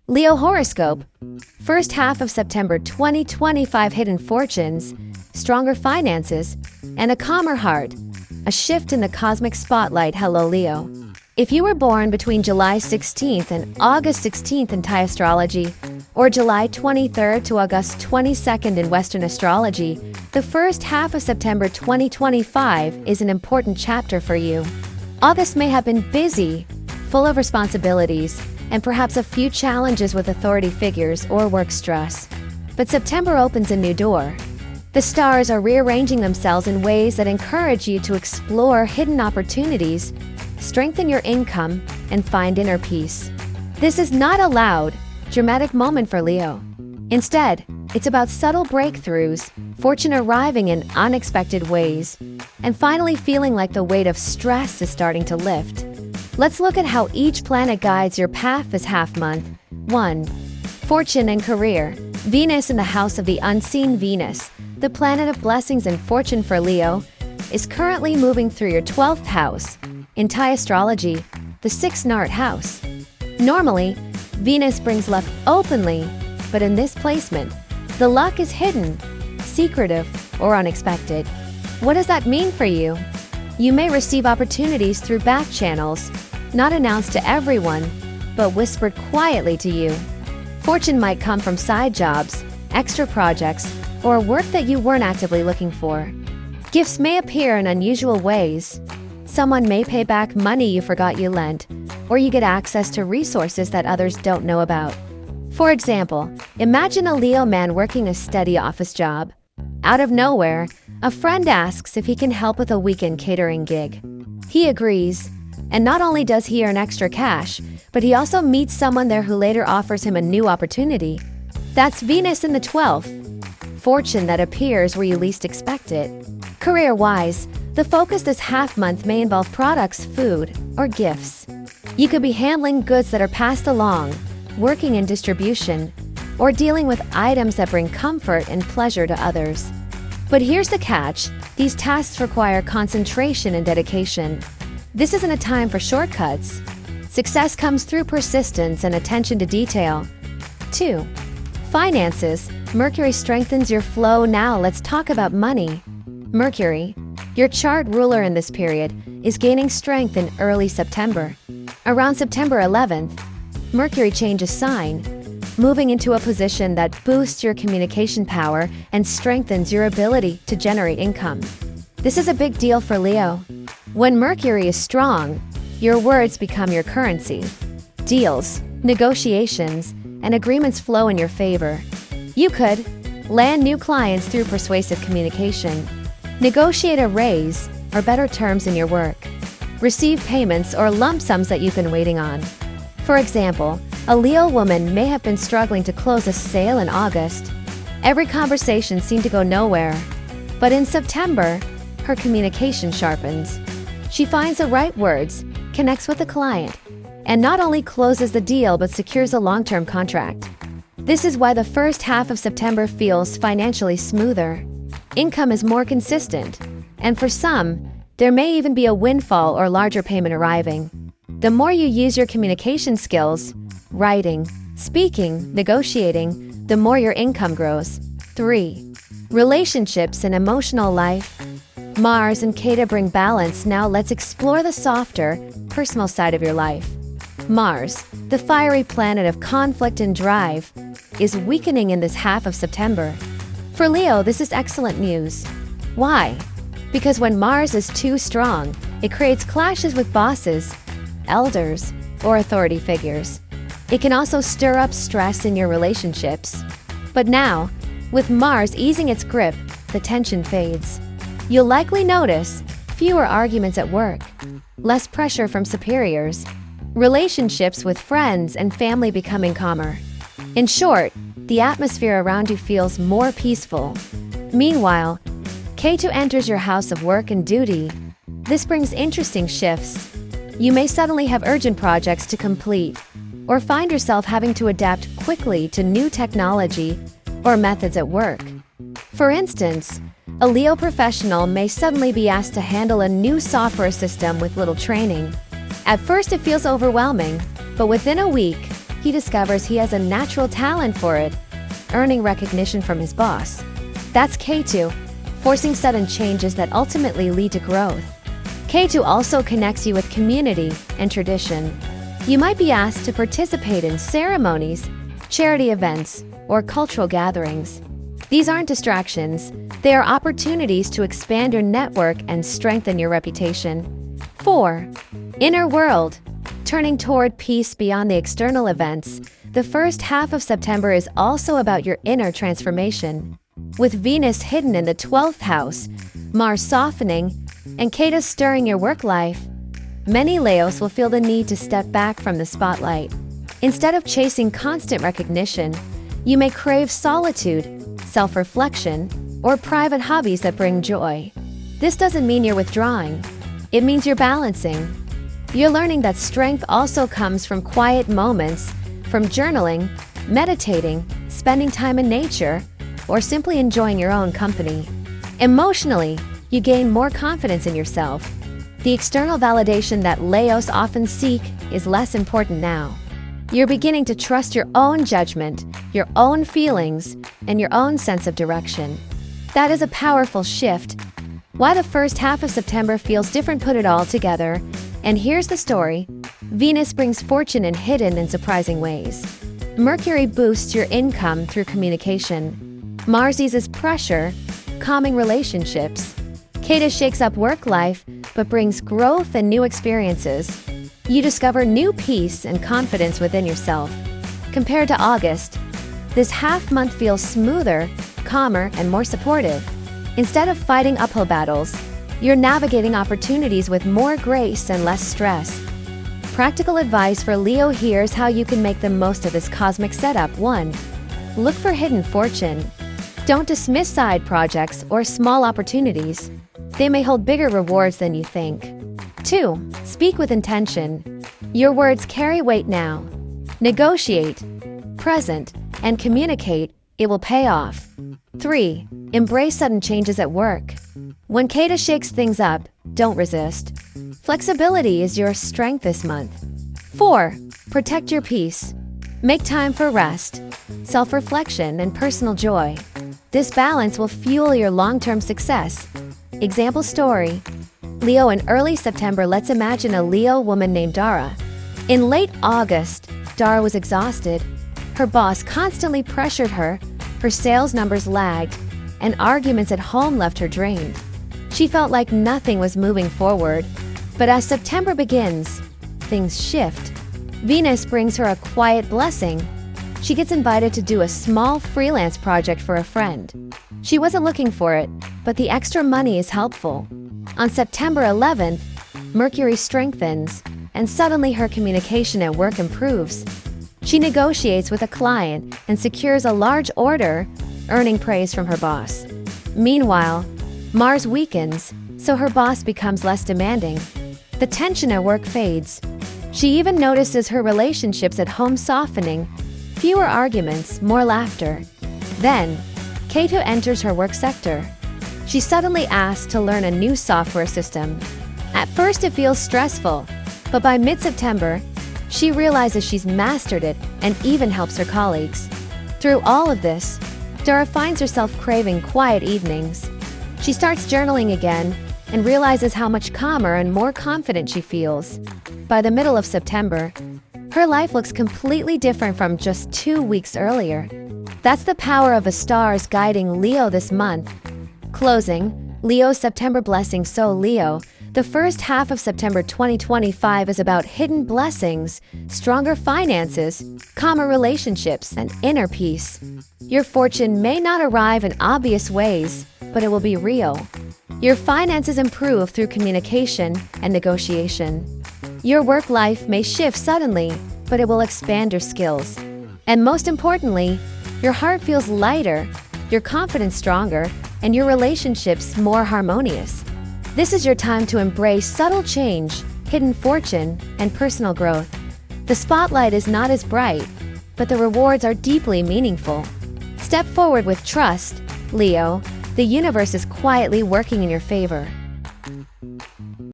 Leo Horoscope. First half of September 2025, hidden fortunes, stronger finances, and a calmer heart. A shift in the cosmic spotlight. Hello, Leo. If you were born between July 16th and August 16th in Thai astrology, or July 23rd to August 22nd in Western astrology, the first half of September 2025 is an important chapter for you. August may have been busy, full of responsibilities, and perhaps a few challenges with authority figures or work stress. But September opens a new door. The stars are rearranging themselves in ways that encourage you to explore hidden opportunities, strengthen your income, and find inner peace. This is not a loud, dramatic moment for Leo. Instead, it's about subtle breakthroughs, fortune arriving in unexpected ways, and finally feeling like the weight of stress is starting to lift. Let's look at how each planet guides your path this half month. 1. Fortune and career. Venus in the house of the unseen. Venus, the planet of blessings and fortune for Leo, is currently moving through your 12th house. In Thai astrology, the 6th Nart house. Normally, Venus brings luck openly, but in this placement, the luck is hidden, secretive, or unexpected. What does that mean for you? You may receive opportunities through back channels, not announced to everyone, but whispered quietly to you. Fortune might come from side jobs, extra projects, or work that you weren't actively looking for. Gifts may appear in unusual ways. Someone may pay back money you forgot you lent, or you get access to resources that others don't know about. For example, imagine a Leo man working a steady office job. Out of nowhere, a friend asks if he can help with a weekend catering gig. He agrees, and not only does he earn extra cash, but he also meets someone there who later offers him a new opportunity. That's Venus in the 12th. Fortune that appears where you least expect it. Career-wise, the focus this half-month may involve products, food, or gifts. You could be handling goods that are passed along, working in distribution, or dealing with items that bring comfort and pleasure to others. But here's the catch: these tasks require concentration and dedication. This isn't a time for shortcuts. Success comes through persistence and attention to detail. 2. Finances. Mercury strengthens your flow. Now let's talk about money. Mercury, your chart ruler in this period, is gaining strength in early September. Around September 11th, Mercury changes sign, moving into a position that boosts your communication power and strengthens your ability to generate income. This is a big deal for Leo. When Mercury is strong, your words become your currency. Deals, negotiations, and agreements flow in your favor. You could land new clients through persuasive communication, negotiate a raise or better terms in your work, receive payments or lump sums that you've been waiting on. For example, a Leo woman may have been struggling to close a sale in August. Every conversation seemed to go nowhere. But in September, her communication sharpens. She finds the right words, connects with the client, and not only closes the deal but secures a long-term contract. This is why the first half of September feels financially smoother. Income is more consistent, and for some, there may even be a windfall or larger payment arriving. The more you use your communication skills, writing, speaking, negotiating, the more your income grows. 3. Relationships and emotional life. Mars and Ketu bring balance. Now let's explore the softer, personal side of your life. Mars, the fiery planet of conflict and drive, is weakening in this half of September. For Leo, this is excellent news. Why? Because when Mars is too strong, it creates clashes with bosses, elders, or authority figures. It can also stir up stress in your relationships. But now, with Mars easing its grip, the tension fades. You'll likely notice fewer arguments at work, less pressure from superiors, relationships with friends and family becoming calmer. In short, the atmosphere around you feels more peaceful. Meanwhile, Ketu enters your house of work and duty. This brings interesting shifts. You may suddenly have urgent projects to complete, or find yourself having to adapt quickly to new technology or methods at work. For instance, a Leo professional may suddenly be asked to handle a new software system with little training. At first it feels overwhelming, but within a week, he discovers he has a natural talent for it, earning recognition from his boss. That's K2, forcing sudden changes that ultimately lead to growth. K2 also connects you with community and tradition. You might be asked to participate in ceremonies, charity events, or cultural gatherings. These aren't distractions, they are opportunities to expand your network and strengthen your reputation. 4. Inner world. Turning toward peace beyond the external events, the first half of September is also about your inner transformation. With Venus hidden in the 12th house, Mars softening, and Ketu stirring your work life, many Leos will feel the need to step back from the spotlight. Instead of chasing constant recognition, you may crave solitude, self-reflection, or private hobbies that bring joy. This doesn't mean you're withdrawing. It means you're balancing. You're learning that strength also comes from quiet moments, from journaling, meditating, spending time in nature, or simply enjoying your own company. Emotionally, you gain more confidence in yourself. The external validation that Leos often seek is less important now. You're beginning to trust your own judgment, your own feelings, and your own sense of direction. That is a powerful shift. Why the first half of September feels different, put it all together. And here's the story. Venus brings fortune in hidden and surprising ways. Mercury boosts your income through communication. Mars eases pressure, calming relationships. Ketu shakes up work life, but brings growth and new experiences. You discover new peace and confidence within yourself. Compared to August, this half-month feels smoother, calmer, and more supportive. Instead of fighting uphill battles, you're navigating opportunities with more grace and less stress. Practical advice for Leo: here's how you can make the most of this cosmic setup. 1. Look for hidden fortune. Don't dismiss side projects or small opportunities. They may hold bigger rewards than you think. 2. Speak with intention. Your words carry weight now. Negotiate, present, and communicate. It will pay off. 3. Embrace sudden changes at work. When Ketu shakes things up, don't resist. Flexibility is your strength this month. 4. Protect your peace. Make time for rest, self-reflection, and personal joy. This balance will fuel your long-term success. Example story. Leo in early September. Let's imagine a Leo woman named Dara. In late August, Dara was exhausted. Her boss constantly pressured her, her sales numbers lagged, and arguments at home left her drained. She felt like nothing was moving forward. But as September begins, things shift. Venus brings her a quiet blessing. She gets invited to do a small freelance project for a friend. She wasn't looking for it, but the extra money is helpful. On September 11th, Mercury strengthens, and suddenly her communication at work improves. She negotiates with a client and secures a large order, earning praise from her boss. Meanwhile, Mars weakens, so her boss becomes less demanding. The tension at work fades. She even notices her relationships at home softening. Fewer arguments, more laughter. Then, Ketu enters her work sector. She's suddenly asked to learn a new software system. At first it feels stressful, but by mid-September, she realizes she's mastered it and even helps her colleagues. Through all of this, Dara finds herself craving quiet evenings. She starts journaling again and realizes how much calmer and more confident she feels. By the middle of September, her life looks completely different from just 2 weeks earlier. That's the power of the stars guiding Leo this month. Closing, Leo's September blessing. So Leo, the first half of September 2025 is about hidden blessings, stronger finances, calmer relationships, and inner peace. Your fortune may not arrive in obvious ways, but it will be real. Your finances improve through communication and negotiation. Your work life may shift suddenly, but it will expand your skills. And most importantly, your heart feels lighter, your confidence stronger, and your relationships more harmonious. This is your time to embrace subtle change, hidden fortune, and personal growth. The spotlight is not as bright, but the rewards are deeply meaningful. Step forward with trust, Leo. The universe is quietly working in your favor.